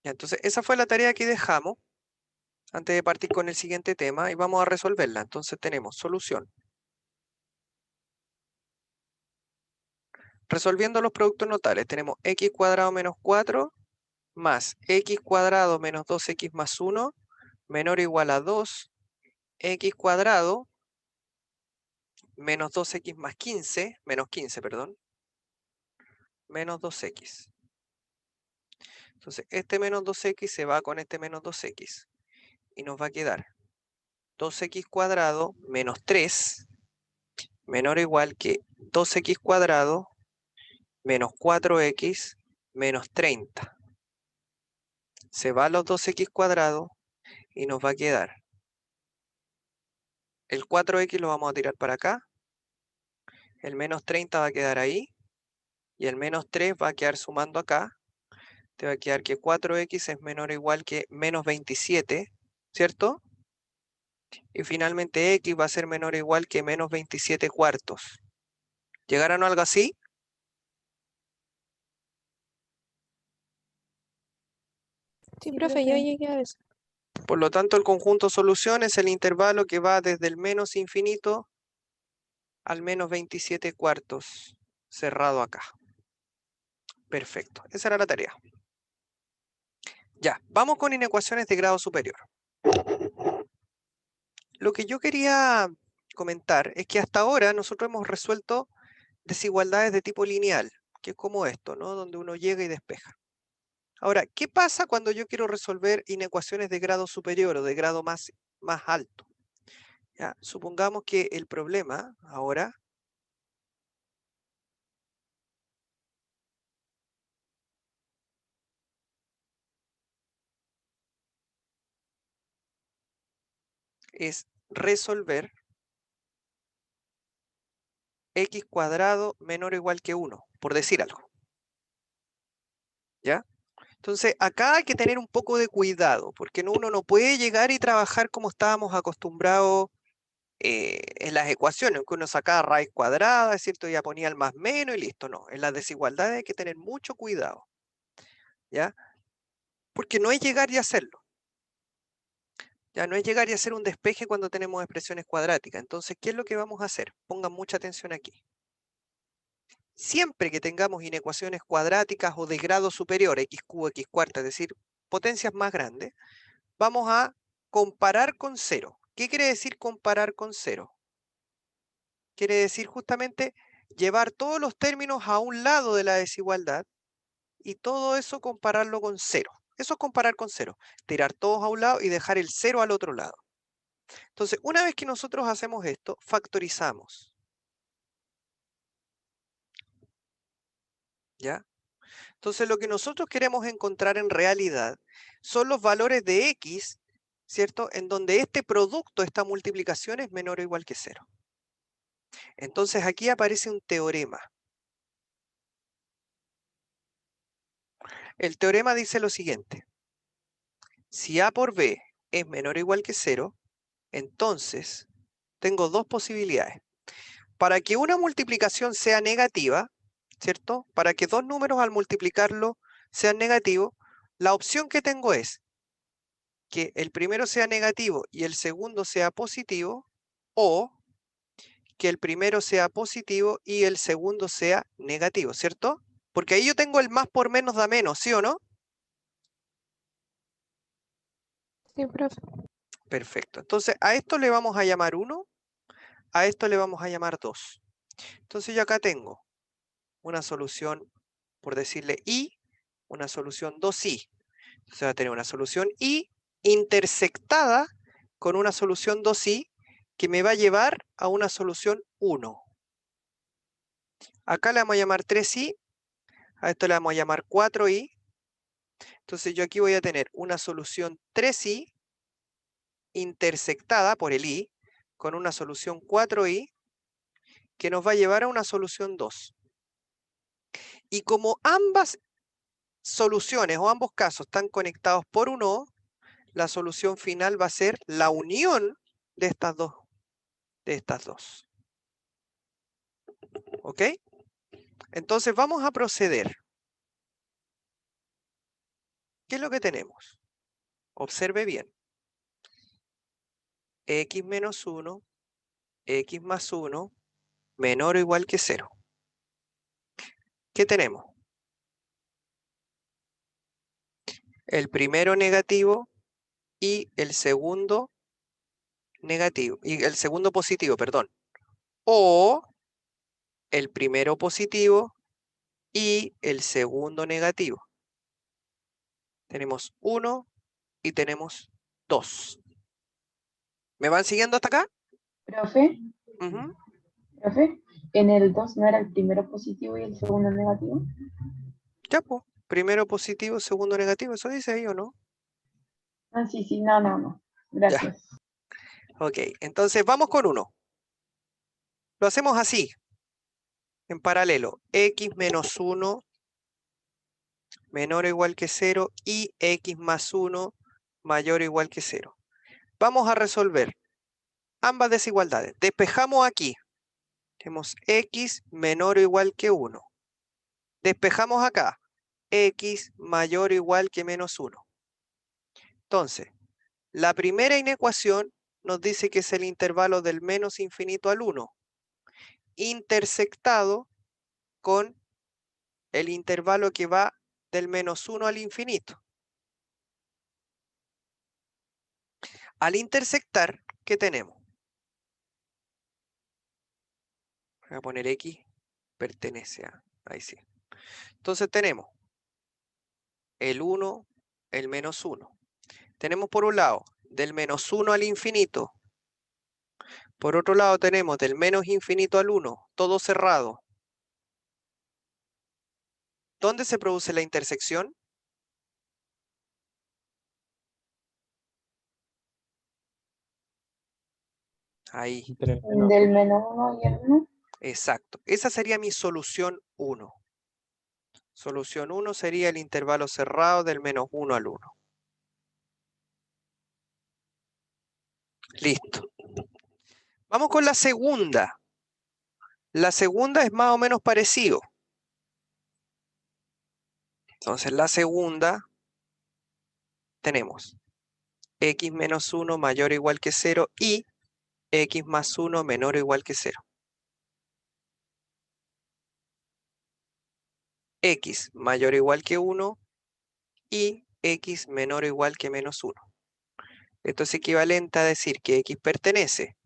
Ya, entonces, esa fue la tarea que dejamos antes de partir con el siguiente tema y vamos a resolverla. Entonces tenemos solución. Resolviendo los productos notales, tenemos x cuadrado menos 4 más x cuadrado menos 2x más 1 menor o igual a 2, x cuadrado menos 2x más 15, menos 15, perdón, menos 2x. Entonces, este menos 2x se va con este menos 2x y nos va a quedar 2x cuadrado menos 3 menor o igual que 2x cuadrado menos 4x menos 30. Se va los 2x cuadrados y nos va a quedar el 4x lo vamos a tirar para acá, el menos 30 va a quedar ahí y el menos 3 va a quedar sumando acá. Te va a quedar que 4x es menor o igual que menos 27, ¿cierto? Y finalmente x va a ser menor o igual que menos 27 cuartos. ¿Llegaron a algo así? Sí, profe, yo llegué a eso. Por lo tanto, el conjunto solución es el intervalo que va desde el menos infinito al menos 27 cuartos, cerrado acá. Perfecto, esa era la tarea. Ya, vamos con inecuaciones de grado superior. Lo que yo quería comentar es que hasta ahora nosotros hemos resuelto desigualdades de tipo lineal, que es como esto, ¿no? Donde uno llega y despeja. Ahora, ¿qué pasa cuando yo quiero resolver inecuaciones de grado superior o de grado más alto? ¿Ya? Supongamos que el problema ahora es resolver x cuadrado menor o igual que 1, por decir algo. ¿Ya? Entonces, acá hay que tener un poco de cuidado, porque uno no puede llegar y trabajar como estábamos acostumbrados en las ecuaciones, que uno sacaba raíz cuadrada, es cierto, ya ponía el más menos y listo. No, en las desigualdades hay que tener mucho cuidado, ¿ya? Porque no es llegar y hacerlo. Ya no es llegar y hacer un despeje cuando tenemos expresiones cuadráticas. Entonces, ¿qué es lo que vamos a hacer? Pongan mucha atención aquí. Siempre que tengamos inecuaciones cuadráticas o de grado superior, x cubo, x cuarta, es decir, potencias más grandes, vamos a comparar con cero. ¿Qué quiere decir comparar con cero? Quiere decir justamente llevar todos los términos a un lado de la desigualdad y todo eso compararlo con cero. Eso es comparar con cero. Tirar todos a un lado y dejar el cero al otro lado. Entonces, una vez que nosotros hacemos esto, factorizamos. ¿Ya? Entonces, lo que nosotros queremos encontrar en realidad son los valores de x, ¿cierto? En donde este producto, esta multiplicación es menor o igual que cero. Entonces, aquí aparece un teorema. El teorema dice lo siguiente. Si a por b es menor o igual que cero, entonces tengo dos posibilidades. Para que una multiplicación sea negativa, ¿cierto? Para que dos números al multiplicarlo sean negativos, la opción que tengo es que el primero sea negativo y el segundo sea positivo, o que el primero sea positivo y el segundo sea negativo, ¿cierto? Porque ahí yo tengo el más por menos da menos, ¿sí o no? Sí, profe. Perfecto. Entonces a esto le vamos a llamar 1, a esto le vamos a llamar 2. Entonces yo acá tengo una solución, por decirle I, una solución 2i. Entonces va a tener una solución I intersectada con una solución 2i que me va a llevar a una solución 1. Acá le vamos a llamar 3i, a esto le vamos a llamar 4i. Entonces yo aquí voy a tener una solución 3i intersectada por el i con una solución 4i que nos va a llevar a una solución 2. Y como ambas soluciones o ambos casos están conectados por un O, la solución final va a ser la unión de estas dos. ¿Ok? Entonces vamos a proceder. ¿Qué es lo que tenemos? Observe bien. X menos 1, X más 1, menor o igual que 0. ¿Qué tenemos? El primero negativo y el segundo negativo, y el segundo positivo, perdón. O el primero positivo y el segundo negativo. Tenemos 1 y tenemos 2. ¿Me van siguiendo hasta acá? Profe, Ujú. profe, en el 2 no era el primero positivo y el segundo negativo. Ya, pues. Primero positivo, segundo negativo. ¿Eso dice ahí o no? Ah, sí, sí, no. Ya. Gracias. Ok, entonces vamos con uno. Lo hacemos así, en paralelo. X menos 1 menor o igual que 0 y X más 1 mayor o igual que 0. Vamos a resolver ambas desigualdades. Despejamos aquí. Tenemos X menor o igual que 1. Despejamos acá. X mayor o igual que menos 1. Entonces, la primera inecuación nos dice que es el intervalo del menos infinito al 1, intersectado con el intervalo que va del menos 1 al infinito. Al intersectar, ¿qué tenemos? Voy a poner X, pertenece a... Ahí sí. Entonces tenemos el 1, el menos 1. Tenemos por un lado del menos 1 al infinito. Por otro lado tenemos del menos infinito al 1, todo cerrado. ¿Dónde se produce la intersección? Ahí, Del menos 1 y el 1. exacto. Esa sería mi solución 1. Solución 1 sería el intervalo cerrado del menos 1 al 1. Listo. Vamos con la segunda. La segunda es más o menos parecido. Entonces la segunda tenemos X menos 1 mayor o igual que 0 y X más 1 menor o igual que 0. X mayor o igual que 1 y X menor o igual que menos 1. Esto es equivalente a decir que X pertenece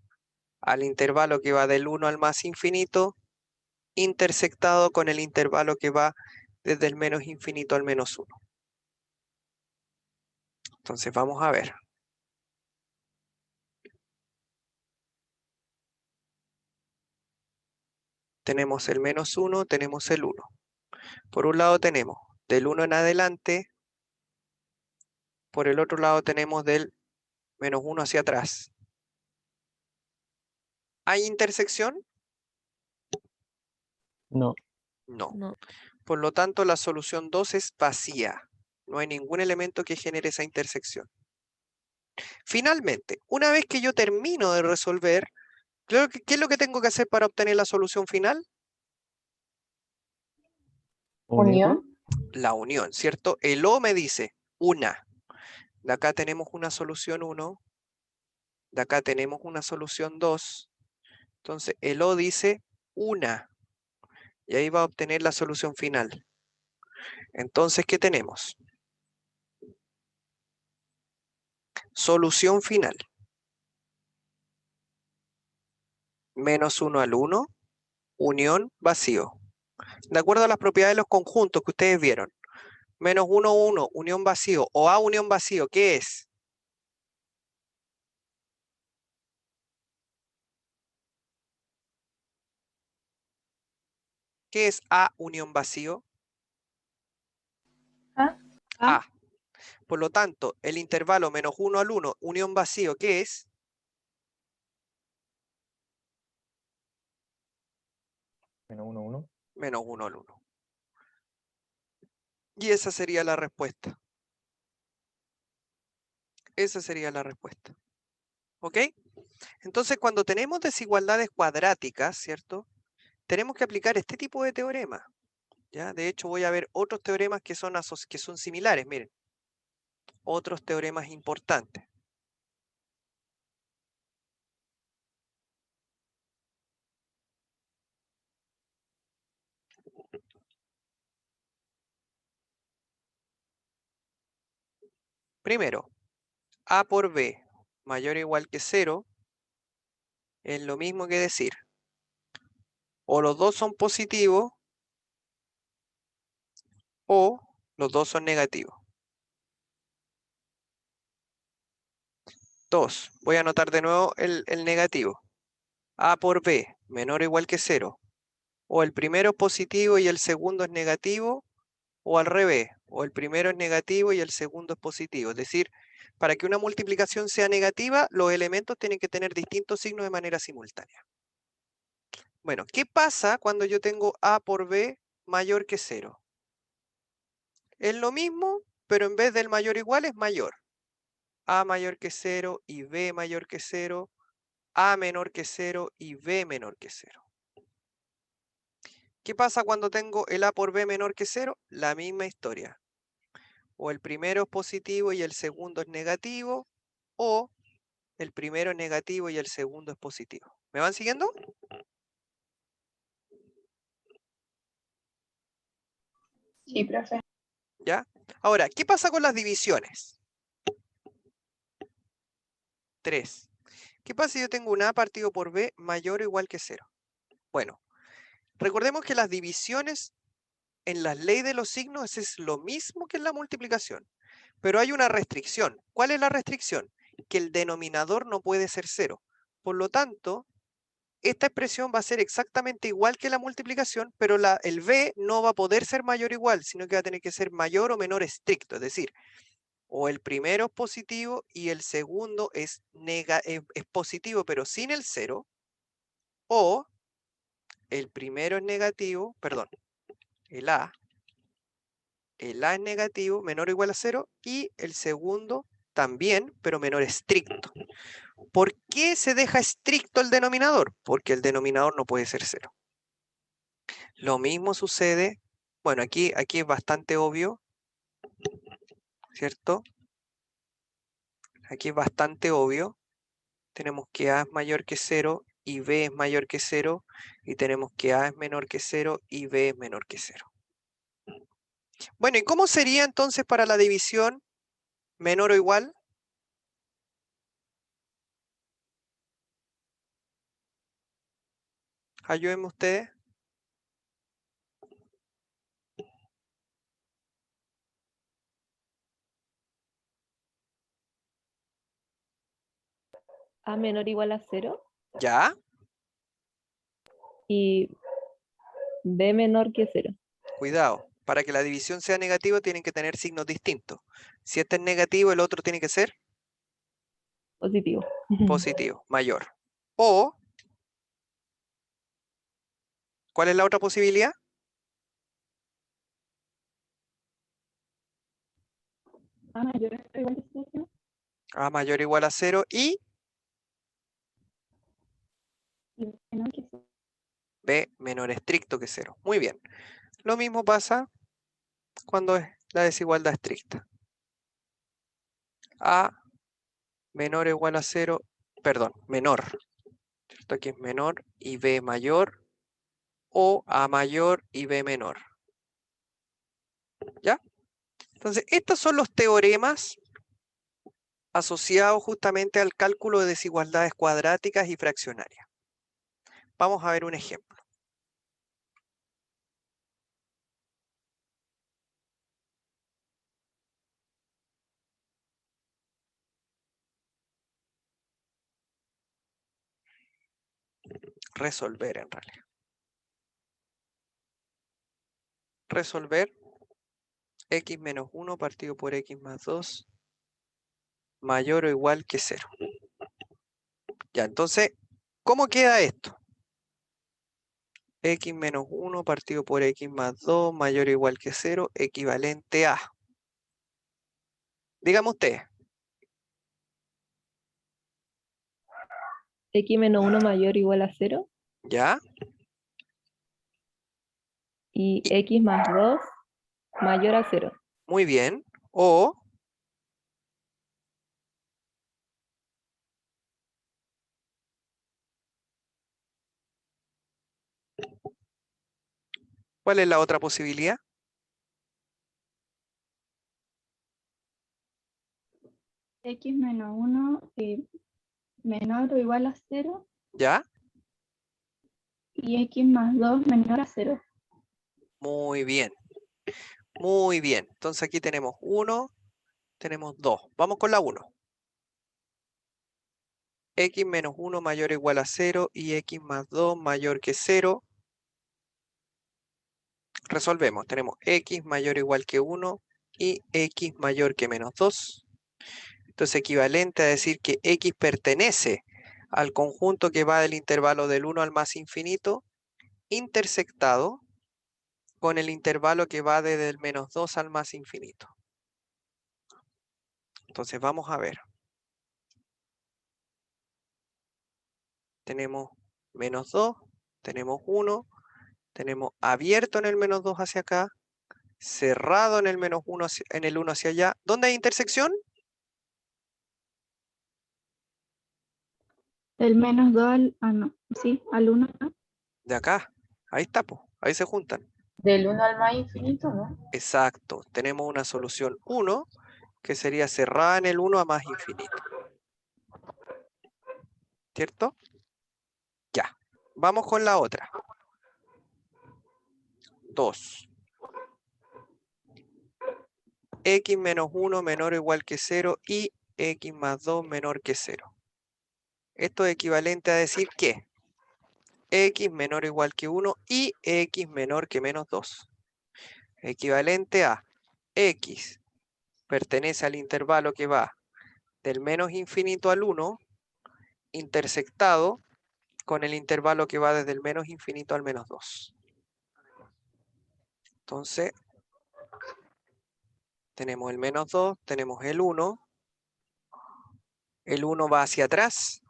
al intervalo que va del 1 al más infinito, intersectado con el intervalo que va desde el menos infinito al menos 1. Entonces vamos a ver. Tenemos el menos 1, tenemos el 1. Por un lado tenemos del 1 en adelante, por el otro lado tenemos del menos 1 hacia atrás. ¿Hay intersección? No. No. No. Por lo tanto, la solución 2 es vacía. No hay ningún elemento que genere esa intersección. Finalmente, una vez que yo termino de resolver, ¿qué es lo que tengo que hacer para obtener la solución final? Unión. La unión, ¿cierto? El O me dice una. De acá tenemos una solución 1. De acá tenemos una solución 2. Entonces, el O dice una. Y ahí va a obtener la solución final. Entonces, ¿qué tenemos? Solución final. Menos 1 al 1, unión, vacío. De acuerdo a las propiedades de los conjuntos que ustedes vieron. Menos 1, 1, unión vacío, o A unión vacío, ¿qué es? ¿Qué es A unión vacío? A. A. Por lo tanto, el intervalo menos 1 al 1, unión vacío, ¿qué es? Menos 1, 1. Menos 1 al 1. Y esa sería la respuesta. Esa sería la respuesta. ¿Ok? Entonces, cuando tenemos desigualdades cuadráticas, ¿cierto? Tenemos que aplicar este tipo de teorema. ¿Ya? De hecho, voy a ver otros teoremas que son similares. Miren. otros teoremas importantes. Primero, A por B mayor o igual que 0 es lo mismo que decir, o los dos son positivos o los dos son negativos. 2. Voy a anotar de nuevo el negativo. A por B menor o igual que 0. O el primero es positivo y el segundo es negativo, o al revés, o el primero es negativo y el segundo es positivo. Es decir, para que una multiplicación sea negativa, los elementos tienen que tener distintos signos de manera simultánea. Bueno, ¿qué pasa cuando yo tengo A por B mayor que 0? Es lo mismo, pero en vez del mayor o igual es mayor. A mayor que 0 y B mayor que 0, A menor que 0 y B menor que 0. ¿Qué pasa cuando tengo el A por B menor que 0? La misma historia. O el primero es positivo y el segundo es negativo, o el primero es negativo y el segundo es positivo. ¿Me van siguiendo? Sí, profe. ¿Ya? Ahora, ¿qué pasa con las divisiones? 3. ¿Qué pasa si yo tengo un A partido por B mayor o igual que 0? Bueno, recordemos que las divisiones en la ley de los signos es lo mismo que en la multiplicación, pero hay una restricción. ¿Cuál es la restricción? Que el denominador no puede ser 0. Por lo tanto, esta expresión va a ser exactamente igual que la multiplicación, pero el b no va a poder ser mayor o igual, sino que va a tener que ser mayor o menor estricto. Es decir, o el primero es positivo y el segundo es positivo, pero sin el 0, o el primero es negativo, perdón, el A es negativo, menor o igual a 0, y el segundo también, pero menor estricto. ¿Por qué se deja estricto el denominador? Porque el denominador no puede ser 0. Lo mismo sucede, bueno, aquí es bastante obvio, ¿cierto? Aquí es bastante obvio. Tenemos que A es mayor que 0 y B es mayor que 0, y tenemos que A es menor que 0 y B es menor que 0. Bueno, ¿y cómo sería entonces para la división menor o igual? Ayúdenme ustedes. A menor o igual a 0 ¿Ya? y B menor que 0. Cuidado. Para que la división sea negativa tienen que tener signos distintos. Si este es negativo, el otro tiene que ser Positivo. positivo, mayor. O, ¿cuál es la otra posibilidad? A mayor o igual que 0. A mayor o igual a 0 y Y menor que 0. B menor estricto que 0. Muy bien. Lo mismo pasa cuando es la desigualdad estricta. A menor o igual a 0, perdón, menor. Esto aquí es menor y B mayor, o A mayor y B menor. ¿Ya? Entonces, estos son los teoremas asociados justamente al cálculo de desigualdades cuadráticas y fraccionarias. Vamos a ver un ejemplo. Resolver en realidad. Resolver x menos 1 partido por x más 2 mayor o igual que 0. Ya, entonces, ¿cómo queda esto? X menos 1 partido por x más 2 mayor o igual que 0 equivalente a. Dígame usted. X menos 1 mayor o igual a 0 ¿Ya? y X más 2 mayor a 0. Muy bien. O ¿Cuál es la otra posibilidad? X menos 1 menor o igual a 0 ¿Ya? y X más 2 menor a 0. Muy bien. Muy bien. Entonces aquí tenemos 1, tenemos 2. Vamos con la 1. X menos 1 mayor o igual a 0 y X más 2 mayor que 0. Resolvemos. Tenemos X mayor o igual que 1 y X mayor que menos 2. Esto es equivalente a decir que X pertenece al conjunto que va del intervalo del 1 al más infinito, intersectado con el intervalo que va desde el menos 2 al más infinito. Entonces vamos a ver. Tenemos menos 2, tenemos 1, tenemos abierto en el menos 2 hacia acá, cerrado en el menos 1 en el 1 hacia allá. ¿Dónde hay intersección? Del menos 2 al, no, sí, al 1, ¿no? De acá. Ahí está, po. Ahí se juntan. Del 1 al más infinito, ¿no? Exacto. Tenemos una solución 1 que sería cerrada en el 1 a más infinito. ¿Cierto? Ya. Vamos con la otra. 2. X menos 1 menor o igual que 0 y X más 2 menor que 0. Esto es equivalente a decir que X menor o igual que 1 y X menor que menos 2. Equivalente a X pertenece al intervalo que va del menos infinito al 1, intersectado con el intervalo que va desde el menos infinito al menos 2. Entonces, tenemos el menos 2, tenemos el 1. El 1 va hacia atrás.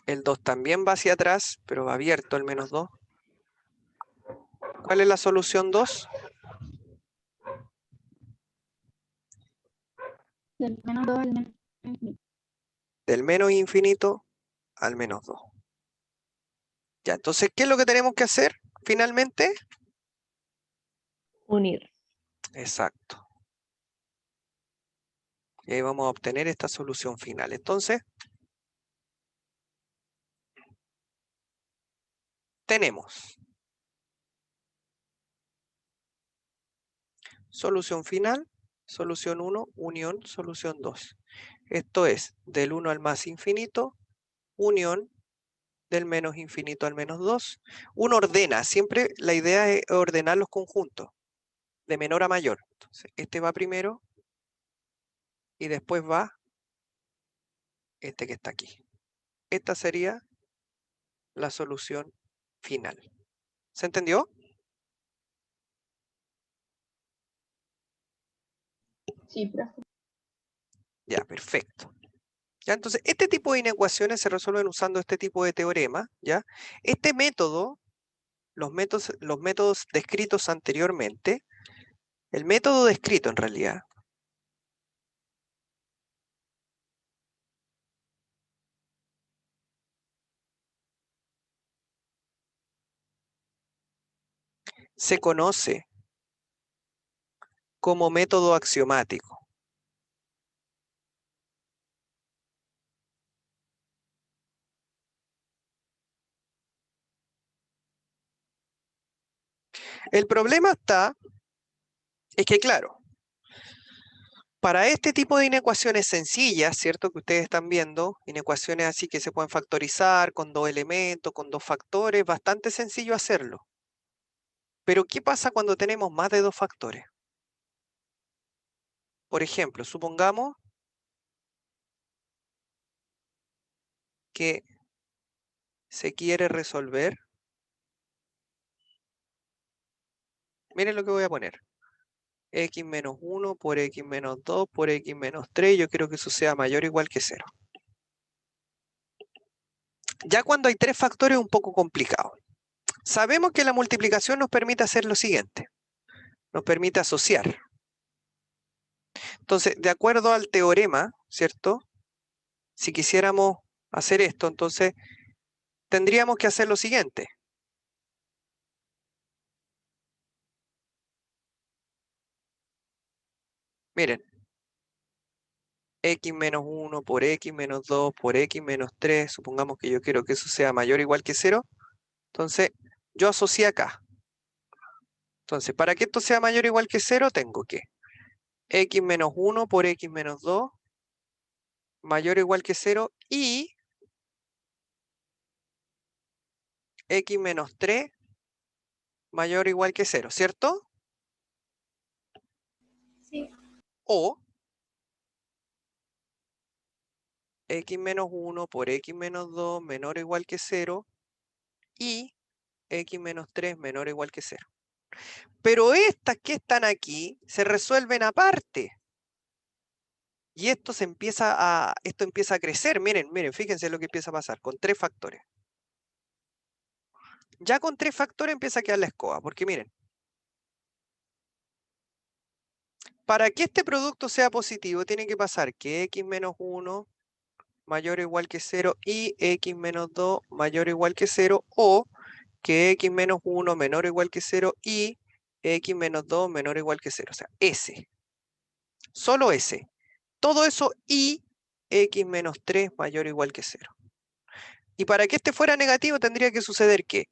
El 2 también va hacia atrás, pero va abierto el menos 2. ¿Cuál es la solución 2? Del menos 2 al menos infinito. Del menos infinito al menos 2. Ya, entonces, ¿qué es lo que tenemos que hacer finalmente? Unir. Exacto. Y ahí vamos a obtener esta solución final. Entonces, tenemos solución final, solución 1, unión, solución 2. Esto es del 1 al más infinito, unión del menos infinito al menos 2. Uno ordena, siempre la idea es ordenar los conjuntos, de menor a mayor. Entonces, este va primero y después va este que está aquí. Esta sería la solución final. ¿Se entendió? Sí, profe. Ya, perfecto. Ya, entonces, este tipo de inecuaciones se resuelven usando este tipo de teorema, ¿ya? Este método, los métodos descritos anteriormente, el método descrito en realidad, se conoce como método axiomático. El problema es que, claro, para este tipo de inecuaciones sencillas, ¿cierto? Que ustedes están viendo, inecuaciones así que se pueden factorizar con 2 elementos, con 2 factores, bastante sencillo hacerlo. Pero, ¿qué pasa cuando tenemos más de 2 factores? Por ejemplo, supongamos que se quiere resolver. Miren lo que voy a poner. X menos 1 por X menos 2 por X menos 3. Yo quiero que eso sea mayor o igual que 0. Ya cuando hay 3 factores es un poco complicado. Sabemos que la multiplicación nos permite hacer lo siguiente. Nos permite asociar. Entonces, de acuerdo al teorema, ¿cierto? Si quisiéramos hacer esto, entonces tendríamos que hacer lo siguiente. Miren. X menos 1 por X menos 2 por X menos 3. Supongamos que yo quiero que eso sea mayor o igual que 0. Entonces, yo asocié acá. Entonces, para que esto sea mayor o igual que 0, tengo que X menos 1 por X menos 2 mayor o igual que 0 y X menos 3 mayor o igual que 0, ¿cierto? Sí. O X menos 1 por X menos 2 menor o igual que 0 y X menos 3 menor o igual que 0. Pero estas que están aquí se resuelven aparte. Y esto empieza a crecer. Miren, fíjense lo que empieza a pasar con 3 factores. Ya con 3 factores empieza a quedar la escoba, porque miren, para que este producto sea positivo tiene que pasar que X menos 1 mayor o igual que 0 y X menos 2 mayor o igual que 0, o que X menos 1 menor o igual que 0 y X menos 2 menor o igual que 0. O sea, S. Solo S. Todo eso y X menos 3 mayor o igual que 0. Y para que este fuera negativo tendría que suceder que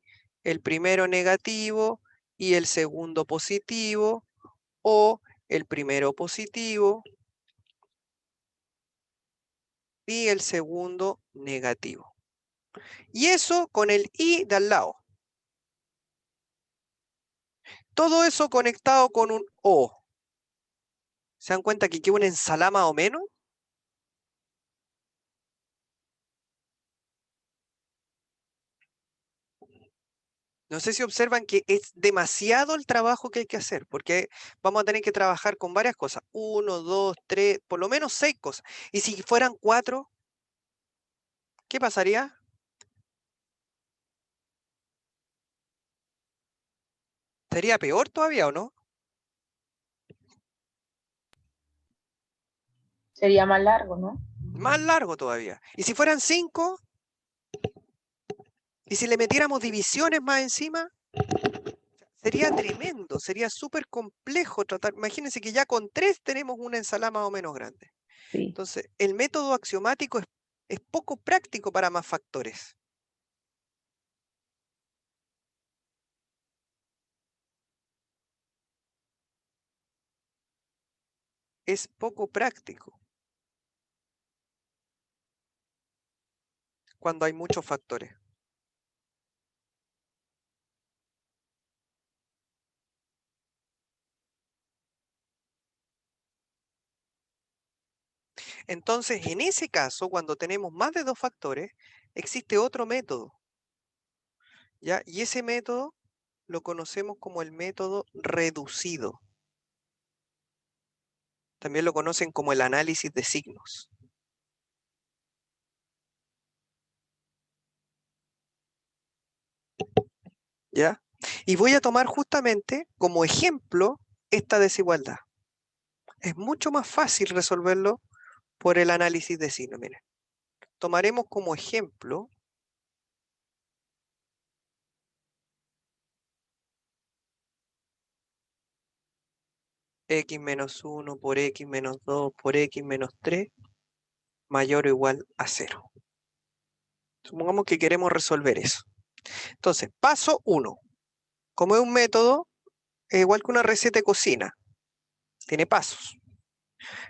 el primero negativo y el segundo positivo, o el primero positivo y el segundo negativo. Y eso con el y de al lado. Todo eso conectado con un o. ¿Se dan cuenta que queda una ensalada más o menos? No sé si observan que es demasiado el trabajo que hay que hacer, porque vamos a tener que trabajar con varias cosas. 1, 2, 3, por lo menos 6 cosas. Y si fueran 4, ¿qué pasaría? ¿Sería peor todavía o no? Sería más largo, ¿no? Más largo todavía. ¿Y si fueran 5? ¿Y si le metiéramos divisiones más encima? Sería tremendo, sería súper complejo tratar. Imagínense que ya con 3 tenemos una ensalada más o menos grande. Sí. Entonces, el método axiomático es poco práctico para más factores. Es poco práctico cuando hay muchos factores. Entonces, en ese caso, cuando tenemos más de 2 factores, existe otro método, ¿ya? Y ese método lo conocemos como el método reducido. También lo conocen como el análisis de signos. ¿Ya? Y voy a tomar justamente como ejemplo esta desigualdad. Es mucho más fácil resolverlo por el análisis de signos. Miren, tomaremos como ejemplo x menos 1 por x menos 2 por x menos 3 mayor o igual a 0. Supongamos que queremos resolver eso. Entonces, paso 1. Como es un método, es igual que una receta de cocina. Tiene pasos.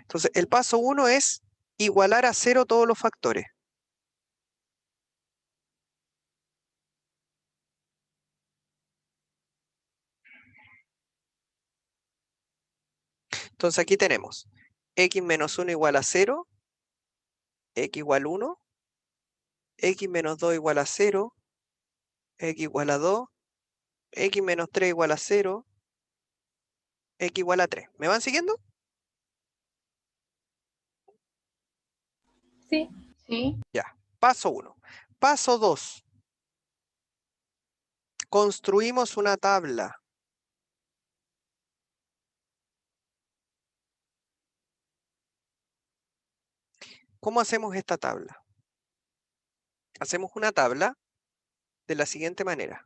Entonces, el paso 1 es igualar a 0 todos los factores. Entonces, aquí tenemos x menos 1 igual a 0, x igual a 1, x menos 2 igual a 0, x igual a 2, x menos 3 igual a 0, x igual a 3. ¿Me van siguiendo? Sí. Sí. Ya. Paso 1. Paso 2. Construimos una tabla. ¿Cómo hacemos esta tabla? Hacemos una tabla de la siguiente manera.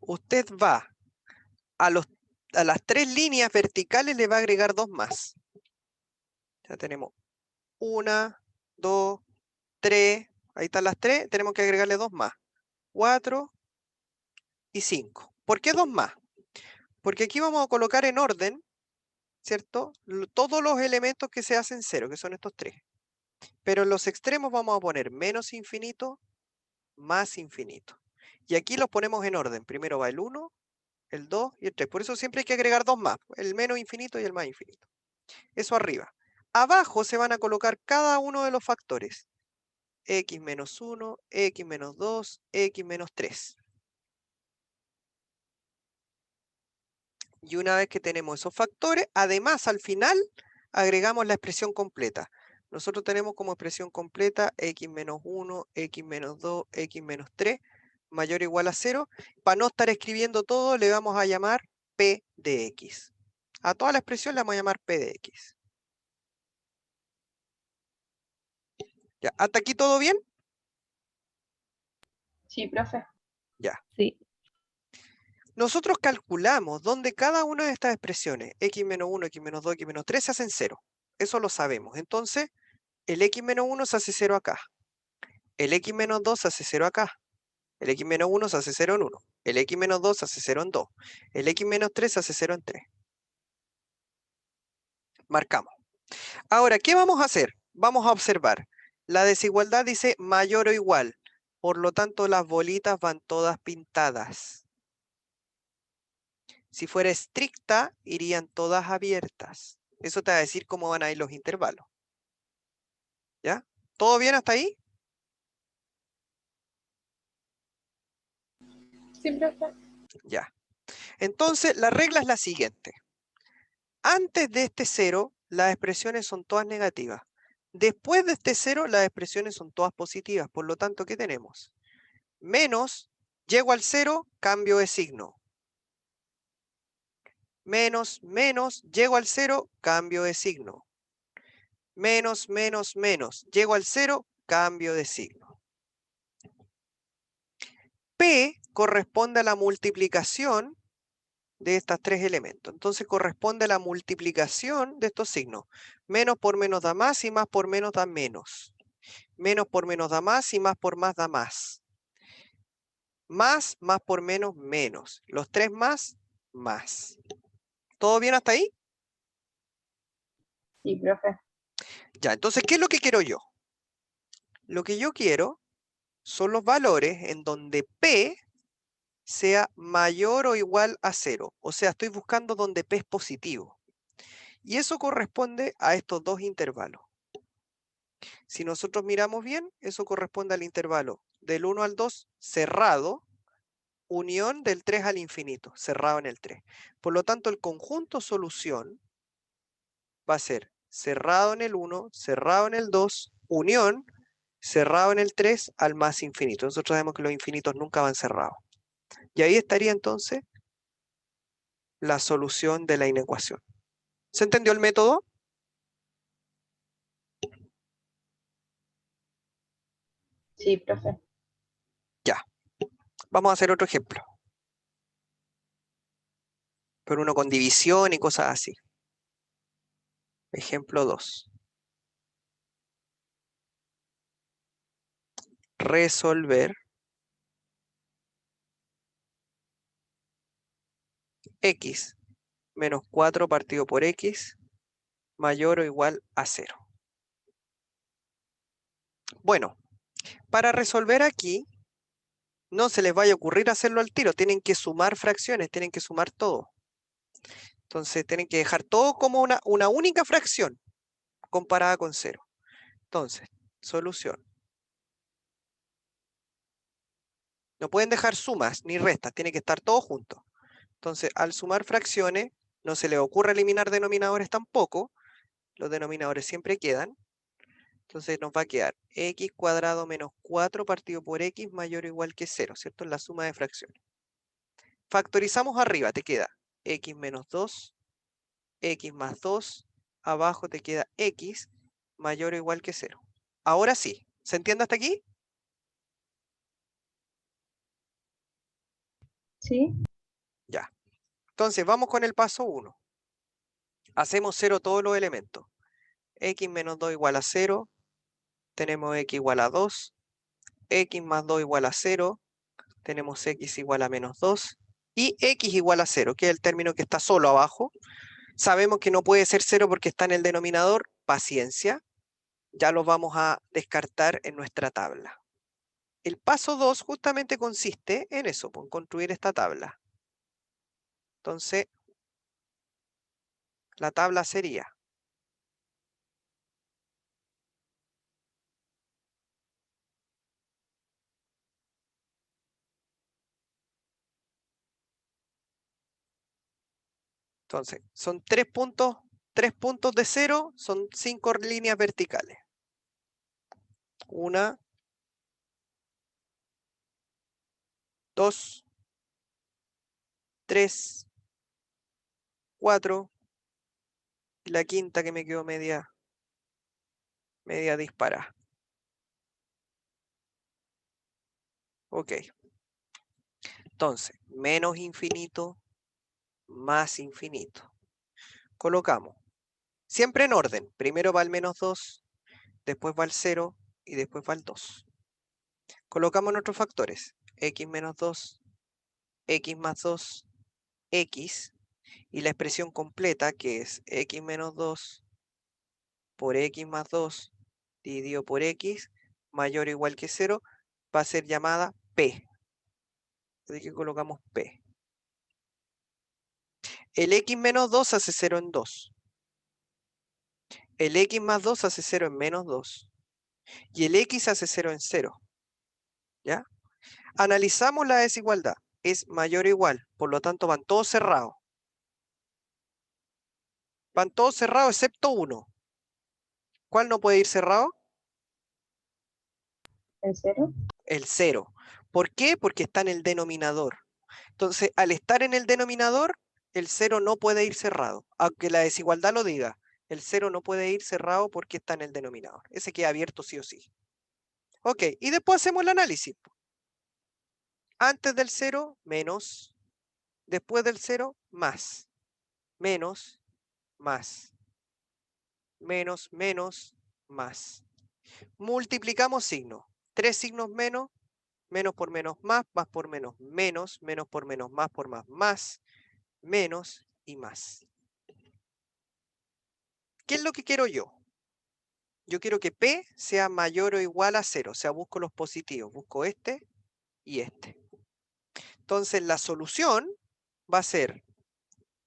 usted va a las 3 líneas verticales, le va a agregar 2 más. Ya tenemos 1, 2, 3. Ahí están las 3. Tenemos que agregarle 2 más. 4 y 5. ¿Por qué 2 más? Porque aquí vamos a colocar en orden, ¿cierto? Todos los elementos que se hacen 0, que son estos 3. Pero en los extremos vamos a poner menos infinito, más infinito. Y aquí los ponemos en orden. Primero va el 1, el 2 y el 3. Por eso siempre hay que agregar 2 más. El menos infinito y el más infinito. Eso arriba. Abajo se van a colocar cada uno de los factores. X menos 1, X menos 2, X menos 3. Y una vez que tenemos esos factores, además al final agregamos la expresión completa. Nosotros tenemos como expresión completa X menos 1, X menos 2, X menos 3, mayor o igual a 0. Para no estar escribiendo todo, le vamos a llamar P de X. A toda la expresión le vamos a llamar P de X. ¿Ya? ¿Hasta aquí todo bien? Sí, profe. Ya. Sí. Nosotros calculamos dónde cada una de estas expresiones, X menos 1, X menos 2, X menos 3, se hacen 0. Eso lo sabemos. Entonces, el X menos 1 se hace 0 acá. El X menos 2 se hace 0 acá. El X menos 1 se hace 0 en 1. El X menos 2 se hace 0 en 2. El X menos 3 se hace 0 en 3. Marcamos. Ahora, ¿qué vamos a hacer? Vamos a observar. La desigualdad dice mayor o igual. Por lo tanto, las bolitas van todas pintadas. Si fuera estricta, irían todas abiertas. Eso te va a decir cómo van a ir los intervalos. ¿Ya? ¿Todo bien hasta ahí? Sí, profe. Ya. Entonces, la regla es la siguiente. Antes de este 0, las expresiones son todas negativas. Después de este 0, las expresiones son todas positivas. Por lo tanto, ¿qué tenemos? Menos, llego al 0, cambio de signo. Menos, menos, llego al 0, cambio de signo. Menos, menos, menos, llego al 0, cambio de signo. P corresponde a la multiplicación de estos 3 elementos. Entonces corresponde a la multiplicación de estos signos. Menos por menos da más y más por menos da menos. Menos por menos da más y más por más da más. Más por menos, menos. Los 3 más, más. ¿Todo bien hasta ahí? Sí, profe. Ya, entonces, ¿qué es lo que quiero yo? Lo que yo quiero son los valores en donde P sea mayor o igual a 0. O sea, estoy buscando donde P es positivo. Y eso corresponde a estos dos intervalos. Si nosotros miramos bien, eso corresponde al intervalo del 1 al 2 cerrado, unión del 3 al infinito, cerrado en el 3. Por lo tanto, el conjunto solución va a ser cerrado en el 1, cerrado en el 2, unión, cerrado en el 3 al más infinito. Nosotros sabemos que los infinitos nunca van cerrados. Y ahí estaría entonces la solución de la inecuación. ¿Se entendió el método? Sí, profe. Ya. Vamos a hacer otro ejemplo. Pero uno con división y cosas así. Ejemplo 2. Resolver x menos 4 partido por x mayor o igual a 0. Bueno, para resolver aquí, no se les vaya a ocurrir hacerlo al tiro. Tienen que sumar fracciones, tienen que sumar todo. Entonces tienen que dejar todo como una única fracción comparada con 0. Entonces, solución. No pueden dejar sumas ni restas, tiene que estar todo junto. Entonces, al sumar fracciones, no se les ocurre eliminar denominadores tampoco. Los denominadores siempre quedan. Entonces nos va a quedar x cuadrado menos 4 partido por x mayor o igual que 0, ¿cierto? En la suma de fracciones. Factorizamos arriba, te queda x menos 2, x más 2, abajo te queda x mayor o igual que 0. Ahora sí, ¿se entiende hasta aquí? Sí. Ya. Entonces, vamos con el paso 1. Hacemos 0 todos los elementos. X menos 2 igual a 0. Tenemos X igual a 2. X más 2 igual a 0. Tenemos X igual a menos 2. Y X igual a 0, que es el término que está solo abajo. Sabemos que no puede ser 0 porque está en el denominador. Paciencia. Ya lo vamos a descartar en nuestra tabla. El paso 2 justamente consiste en eso, en construir esta tabla. Entonces, la tabla sería entonces, son 3 puntos de 0, son 5 líneas verticales. 1, 2, 3, 4, y la quinta que me quedó media disparada. Ok. Entonces, menos infinito, más infinito. Colocamos, siempre en orden. Primero va el menos 2, después va el 0 y después va el 2. Colocamos nuestros factores. X menos 2, X más 2, X. Y la expresión completa, que es X menos 2 por X más 2 dividido por X mayor o igual que 0, va a ser llamada P. Así que colocamos P. El X menos 2 hace 0 en 2. El X más 2 hace 0 en menos 2. Y el X hace 0 en 0. ¿Ya? Analizamos la desigualdad. Es mayor o igual. Por lo tanto, van todos cerrados. Van todos cerrados excepto uno. ¿Cuál no puede ir cerrado? ¿El 0? El 0. ¿Por qué? Porque está en el denominador. Entonces, al estar en el denominador, el 0 no puede ir cerrado. Aunque la desigualdad lo diga, el 0 no puede ir cerrado porque está en el denominador. Ese queda abierto sí o sí. Ok, y después hacemos el análisis. Antes del 0, menos. Después del 0, más. Menos, más. Menos, menos, más. Multiplicamos signos. 3 signos menos, menos por menos más por menos menos, menos por menos más por más, menos y más. ¿Qué es lo que quiero yo? Yo quiero que P sea mayor o igual a 0. O sea, busco los positivos. Busco este y este. Entonces, la solución va a ser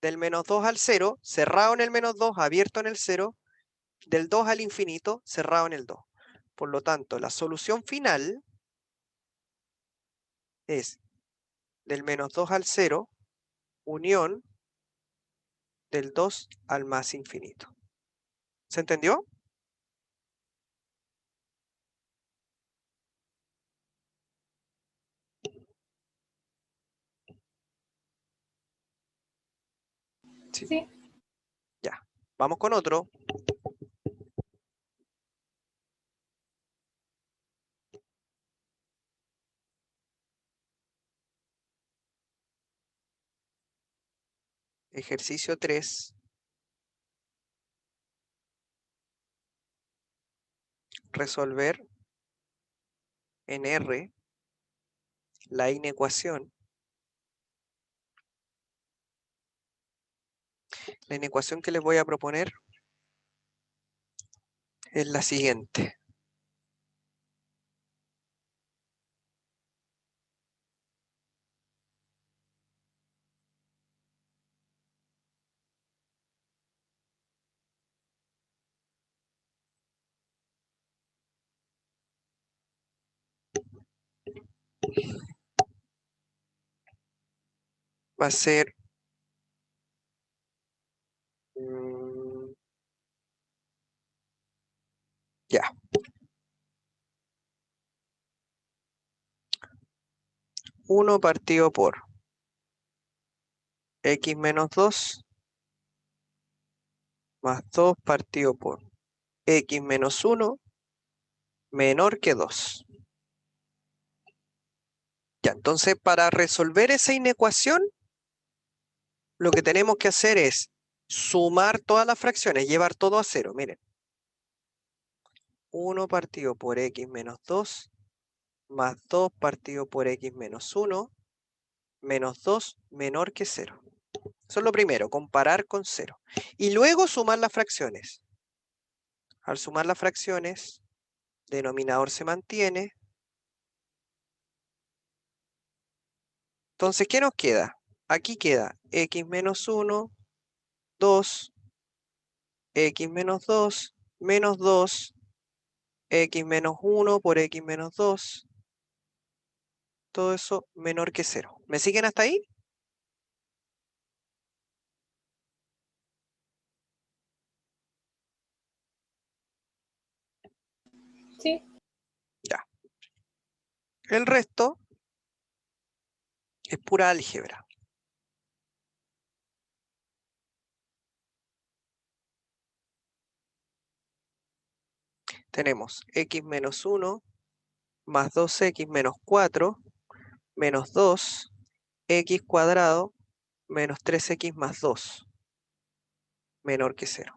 del menos 2 al 0, cerrado en el menos 2, abierto en el 0, del 2 al infinito, cerrado en el 2. Por lo tanto, la solución final es del menos 2 al 0, unión del 2 al más infinito. ¿Se entendió? Sí. Sí. Ya. Vamos con otro. Ejercicio 3. Resolver en R la inecuación. La inecuación que les voy a proponer es la siguiente. Va a ser ya. 1 partido por x menos 2 más 2 partido por x menos 1 menor que 2. Ya, Ya, entonces para resolver esa inecuación, lo que tenemos que hacer es sumar todas las fracciones, llevar todo a cero. Miren. 1 partido por x menos 2, más 2 partido por x menos 1, menos 2 menor que 0. Eso es lo primero, comparar con 0. Y luego sumar las fracciones. Al sumar las fracciones, denominador se mantiene. Entonces, ¿qué nos queda? Aquí queda x menos 1, 2, x menos 2, menos 2, x menos 1 por x menos 2. Todo eso menor que 0. ¿Me siguen hasta ahí? Sí. Ya. El resto es pura álgebra. Tenemos x menos 1 más 2x menos 4 menos 2 x cuadrado menos 3x más 2 menor que 0.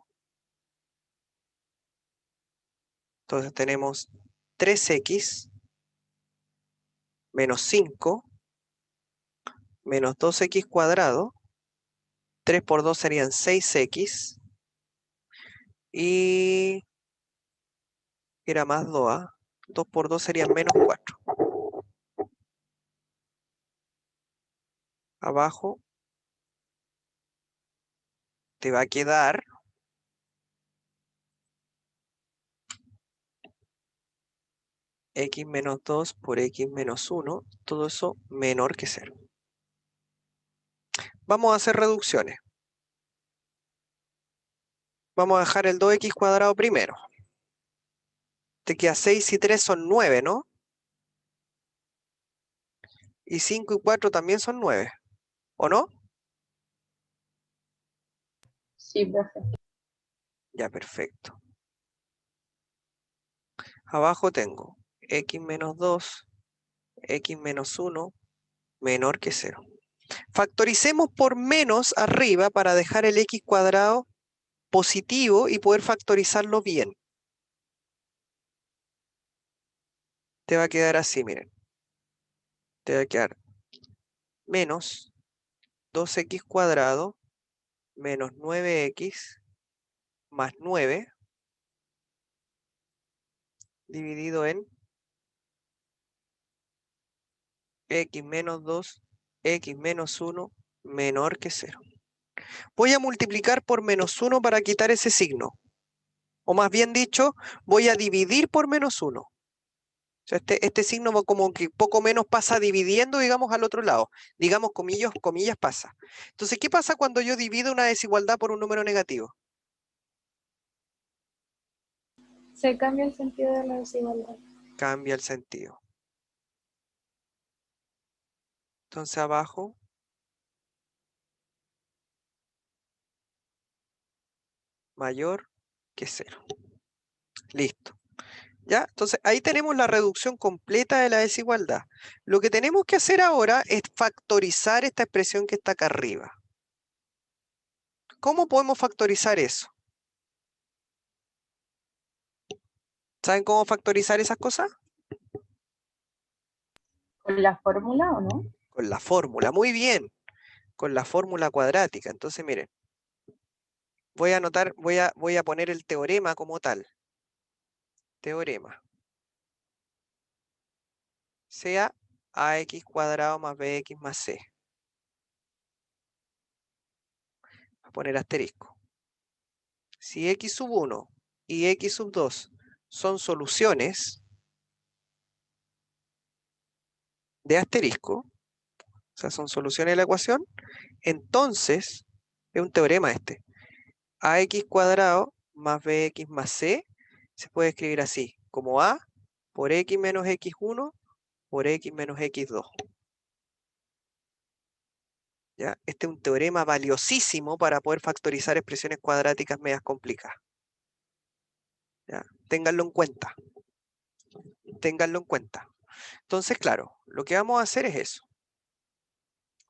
Entonces tenemos 3x menos 5 menos 2x cuadrado. 3 por 2 serían 6x. Y era más 2, ¿ah? 2 por 2 serían menos 4. Abajo te va a quedar x menos 2 por x menos 1. Todo eso menor que 0. Vamos a hacer reducciones. Vamos a dejar el 2x cuadrado primero. Te queda 6 y 3 son 9, ¿no? Y 5 y 4 también son 9, ¿o no? Sí, profe. Ya, perfecto. Abajo tengo x menos 2, x menos 1, menor que 0. Factoricemos por menos arriba para dejar el x cuadrado positivo y poder factorizarlo bien. Te va a quedar así, miren. Te va a quedar menos 2x cuadrado menos 9x más 9 dividido en x menos 2, x menos 1 menor que 0. Voy a multiplicar por menos 1 para quitar ese signo. O más bien dicho, voy a dividir por menos 1. O sea, este signo como que poco menos pasa dividiendo, digamos, al otro lado. Digamos, comillas, comillas pasa. Entonces, ¿qué pasa cuando yo divido una desigualdad por un número negativo? Se cambia el sentido de la desigualdad. Cambia el sentido. Entonces, abajo mayor que 0. Listo. ¿Ya? Entonces, ahí tenemos la reducción completa de la desigualdad. Lo que tenemos que hacer ahora es factorizar esta expresión que está acá arriba. ¿Cómo podemos factorizar eso? ¿Saben cómo factorizar esas cosas? ¿Con la fórmula o no? Con la fórmula. Muy bien. Con la fórmula cuadrática. Entonces, miren. Voy a anotar, voy a poner el teorema como tal. Teorema. Sea ax cuadrado más bx más c. Voy a poner asterisco. Si x sub 1 y x sub 2 son soluciones de asterisco, o sea, son soluciones de la ecuación, entonces, es un teorema este, ax cuadrado más bx más c se puede escribir así, como a por x menos x1 por x menos x2. ¿Ya? Este es un teorema valiosísimo para poder factorizar expresiones cuadráticas medias complicadas. ¿Ya? Ténganlo en cuenta. Ténganlo en cuenta. Entonces, claro, lo que vamos a hacer es eso.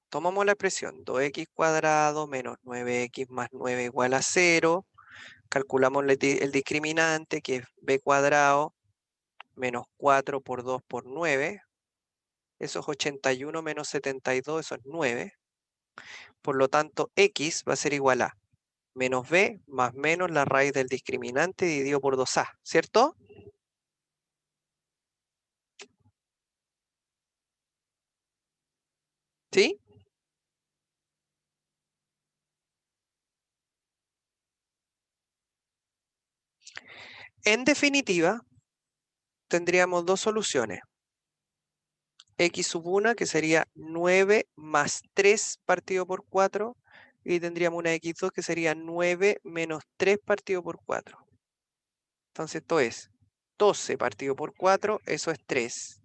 Tomamos la expresión 2x² menos 9x más 9 igual a 0. Calculamos el discriminante, que es b² menos 4 por 2 por 9. Eso es 81 menos 72, eso es 9. Por lo tanto, x va a ser igual a menos b más menos la raíz del discriminante dividido por 2a, ¿cierto? ¿Sí? En definitiva, tendríamos dos soluciones. X sub 1, que sería 9 más 3 partido por 4, y tendríamos una X2 que sería 9 menos 3 partido por 4. Entonces esto es 12 partido por 4, eso es 3.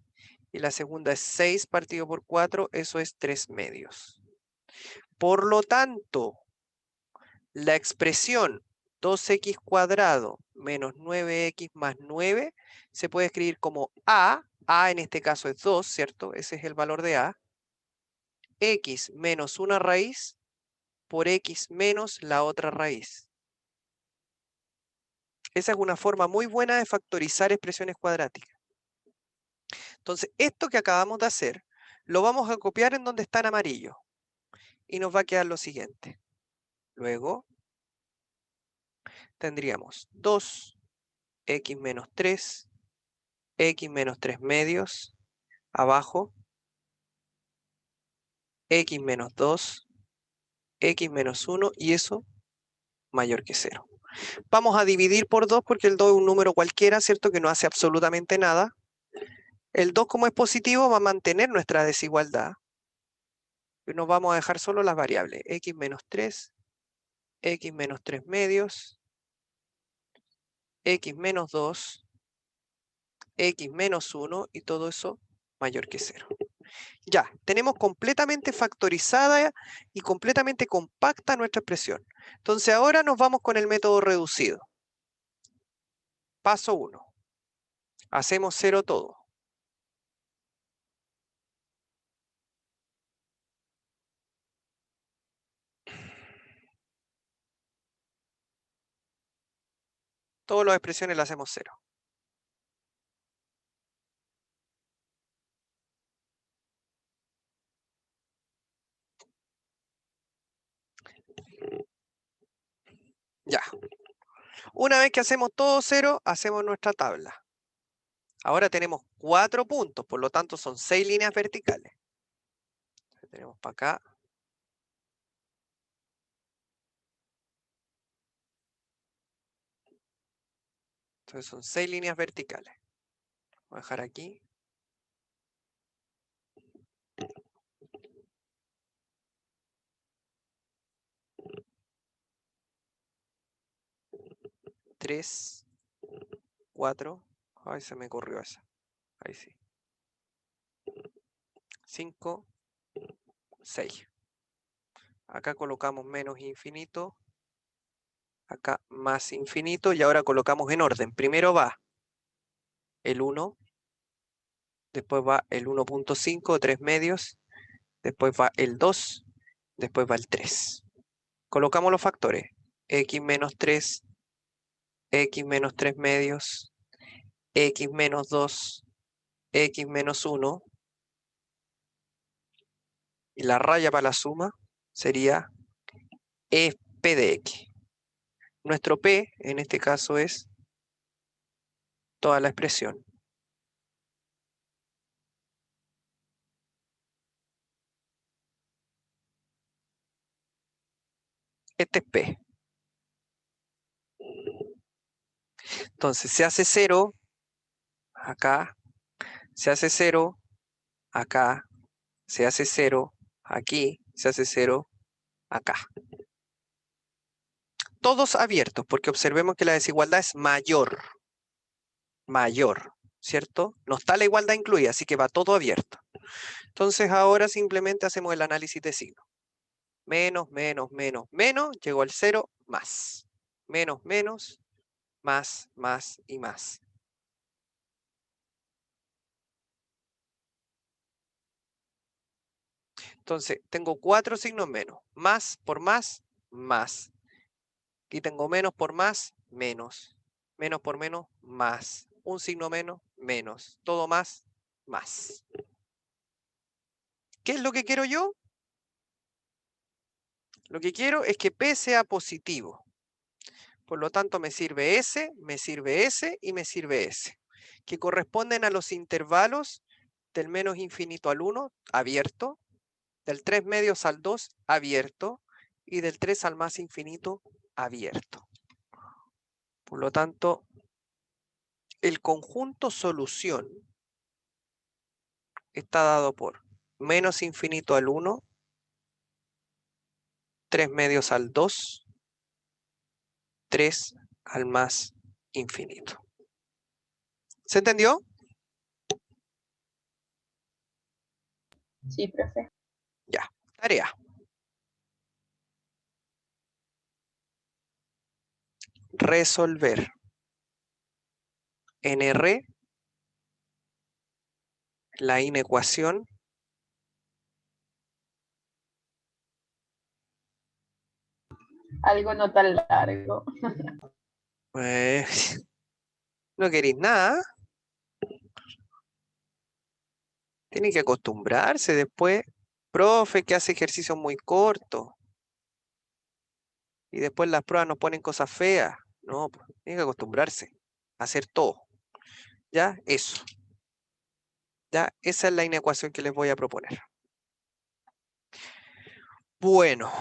Y la segunda es 6 partido por 4, eso es 3 medios. Por lo tanto, la expresión 2x² menos 9x más 9 se puede escribir como a en este caso es 2, ¿cierto? Ese es el valor de a, x menos una raíz por x menos la otra raíz. Esa es una forma muy buena de factorizar expresiones cuadráticas. Entonces, esto que acabamos de hacer, lo vamos a copiar en donde está en amarillo. Y nos va a quedar lo siguiente. Luego, tendríamos 2x menos 3, x menos 3 medios, abajo, x menos 2, x menos 1, y eso mayor que 0. Vamos a dividir por 2 porque el 2 es un número cualquiera, ¿cierto? Que no hace absolutamente nada. El 2, como es positivo, va a mantener nuestra desigualdad. Y nos vamos a dejar solo las variables. X menos 3, x menos 3 medios, x menos 2, x menos 1, y todo eso mayor que 0. Ya, tenemos completamente factorizada y completamente compacta nuestra expresión. Entonces ahora nos vamos con el método reducido. Paso 1. Hacemos 0 todo. Todas las expresiones las hacemos 0. Ya. Una vez que hacemos todo 0, hacemos nuestra tabla. Ahora tenemos 4 puntos, por lo tanto son 6 líneas verticales. Entonces tenemos para acá. Entonces son 6 líneas verticales. Voy a dejar aquí. Tres, 4. Ay, se me corrió esa. Ahí sí. 5, 6. Acá colocamos menos infinito. Acá más infinito. Y ahora colocamos en orden. Primero va el 1. Después va el 1.5, 3 medios. Después va el 2. Después va el 3. Colocamos los factores. X menos 3. X menos 3 medios. X menos 2. X menos 1. Y la raya para la suma sería P de X. Nuestro P, en este caso, es toda la expresión. Este es P. Entonces se hace 0 acá, se hace 0 acá, se hace 0 aquí, se hace 0 acá. Todos abiertos, porque observemos que la desigualdad es mayor. Mayor, ¿cierto? No está la igualdad incluida, así que va todo abierto. Entonces ahora simplemente hacemos el análisis de signo. Menos, menos, menos, menos, llegó al 0, más. Menos, menos, más, más y más. Entonces, tengo 4 signos menos. Más por más, más. Aquí tengo menos por más, menos. Menos por menos, más. Un signo menos, menos. Todo más, más. ¿Qué es lo que quiero yo? Lo que quiero es que P sea positivo. Por lo tanto, me sirve S y me sirve S, que corresponden a los intervalos del menos infinito al 1, abierto, del 3 medios al 2, abierto, y del 3 al más infinito, abierto. Por lo tanto, el conjunto solución está dado por menos infinito al 1, 3 medios al 2, 3 al más infinito. ¿Se entendió? Sí, profe. Ya, tarea. Resolver en R la inecuación Algo no tan largo. no queréis nada. Tienen que acostumbrarse después. Profe, que hace ejercicios muy cortos. Y después las pruebas nos ponen cosas feas. No, pues, tienen que acostumbrarse a hacer todo. ¿Ya? Eso. ¿Ya? Esa es la inecuación que les voy a proponer. Bueno.